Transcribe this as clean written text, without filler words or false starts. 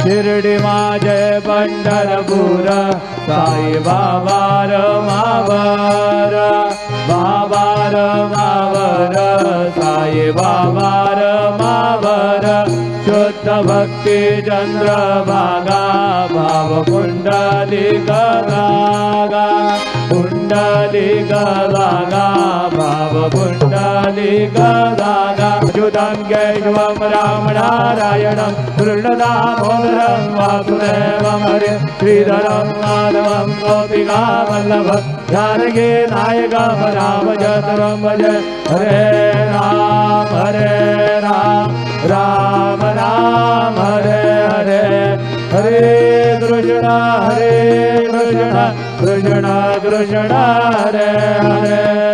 शिर्डी माझे पंढरपूर साई बाबा रमावर बाबा रमावर साई बाबा रमावर शुद्ध भक्ती चंद्रभागा भाव पुंडलिक धागा पुंडलिक धागा भाव पुंडलिक धागा अच्युतं केशवं राम नारायणं कृष्णदामोदरं वासुदेवं हरे श्रीधरं माधवं गोपिकावल्लभं जानकी नायकं रामचन्द्रं भजे हरे राम राम राम हरे हरे हरे कृष्ण कृष्ण कृष्ण हरे हरे